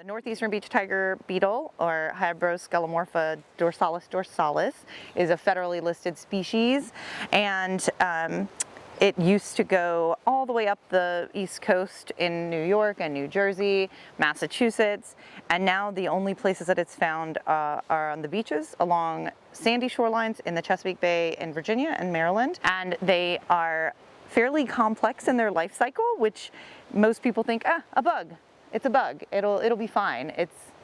The Northeastern Beach Tiger Beetle, or Habroscelimorpha dorsalis, is a federally listed species, and it used to go all the way up the East Coast in New York and New Jersey, Massachusetts, and now the only places that it's found are on the beaches along sandy shorelines in the Chesapeake Bay in Virginia and Maryland, and they are fairly complex in their life cycle, which most people think, a bug. It's a bug. It'll be fine.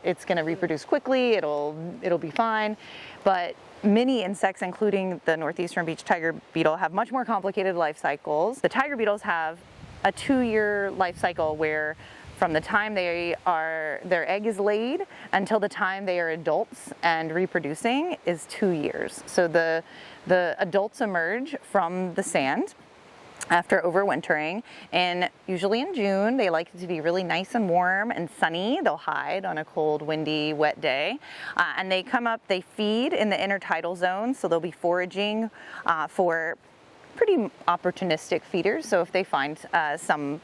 It's going to reproduce quickly. It'll be fine. But many insects, including the Northeastern Beach Tiger Beetle, have much more complicated life cycles. The tiger beetles have a 2-year life cycle where from the time their egg is laid until the time they are adults and reproducing is 2 years. So the adults emerge from the sand after overwintering, and usually in June. They like it to be really nice and warm and sunny. They'll hide on a cold, windy, wet day, and they come up, they feed in the intertidal zone, so they'll be foraging for pretty opportunistic feeders. So if they find some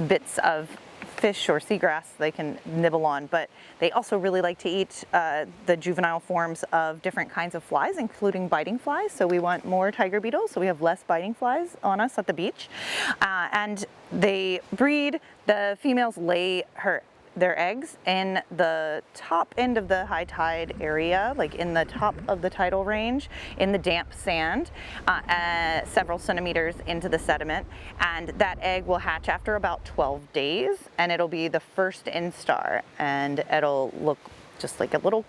bits of fish or seagrass they can nibble on, but they also really like to eat the juvenile forms of different kinds of flies, including biting flies. So we want more tiger beetles, so we have less biting flies on us at the beach. And they breed. The females lay their eggs in the top end of the high tide area, like in the top of the tidal range, in the damp sand, several centimeters into the sediment, and that egg will hatch after about 12 days, and it'll be the first instar, and it'll look just like a little,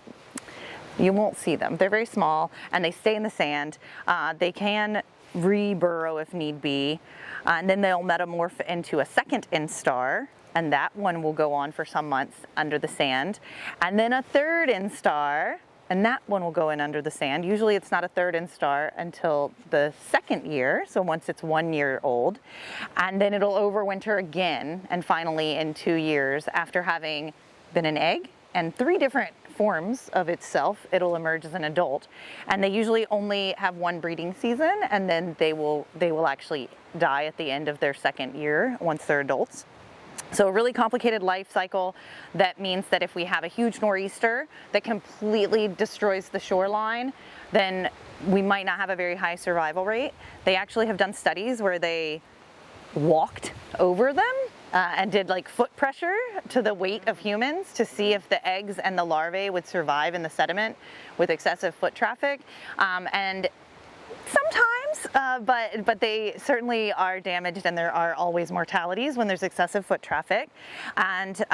you won't see them. They're very small, and they stay in the sand. They can re-burrow if need be, and then they'll metamorph into a second instar, and that one will go on for some months under the sand, and then a third instar, and that one will go in under the sand. Usually it's not a third instar until the second year, so once it's 1 year old, and then it'll overwinter again, and finally in 2 years, after having been an egg and 3 different forms of itself, it'll emerge as an adult. And they usually only have 1 breeding season, and then they will actually die at the end of their second year once they're adults. So a really complicated life cycle. That means that if we have a huge nor'easter that completely destroys the shoreline, then we might not have a very high survival rate. They actually have done studies where they walked over them and did like foot pressure to the weight of humans to see if the eggs and the larvae would survive in the sediment with excessive foot traffic. And sometimes, but they certainly are damaged, and there are always mortalities when there's excessive foot traffic. And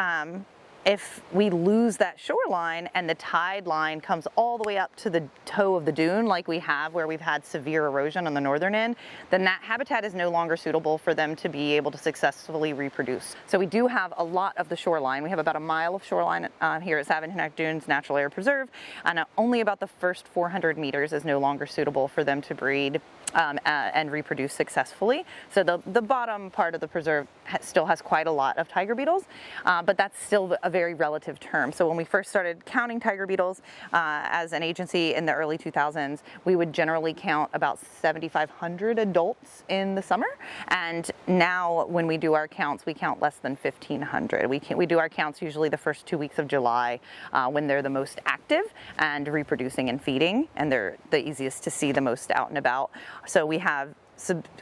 if we lose that shoreline and the tide line comes all the way up to the toe of the dune, like we have where we've had severe erosion on the northern end, then that habitat is no longer suitable for them to be able to successfully reproduce. So we do have a lot of the shoreline. We have about a mile of shoreline here at Savage Neck Dunes Natural Air Preserve, and only about the first 400 meters is no longer suitable for them to breed and reproduce successfully. So the bottom part of the preserve still has quite a lot of tiger beetles, but that's still a very relative term. So when we first started counting tiger beetles as an agency in the early 2000s, we would generally count about 7,500 adults in the summer, and now when we do our counts, we count less than 1,500. We do our counts usually the first 2 weeks of July when they're the most active and reproducing and feeding, and they're the easiest to see, the most out and about. So we have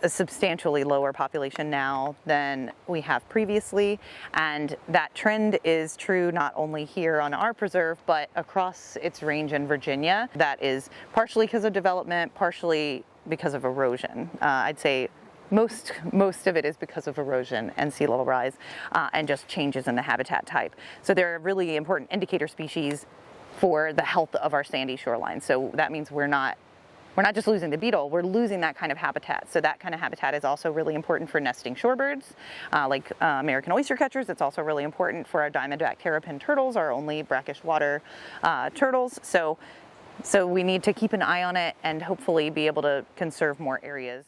a substantially lower population now than we have previously, and that trend is true not only here on our preserve but across its range in Virginia. That is partially because of development, partially because of erosion. I'd say most of it is because of erosion and sea level rise and just changes in the habitat type. So they're a really important indicator species for the health of our sandy shoreline. So that means we're not just losing the beetle, we're losing that kind of habitat. So that kind of habitat is also really important for nesting shorebirds, like American oyster catchers. It's also really important for our diamondback terrapin turtles, our only brackish water turtles. So we need to keep an eye on it and hopefully be able to conserve more areas.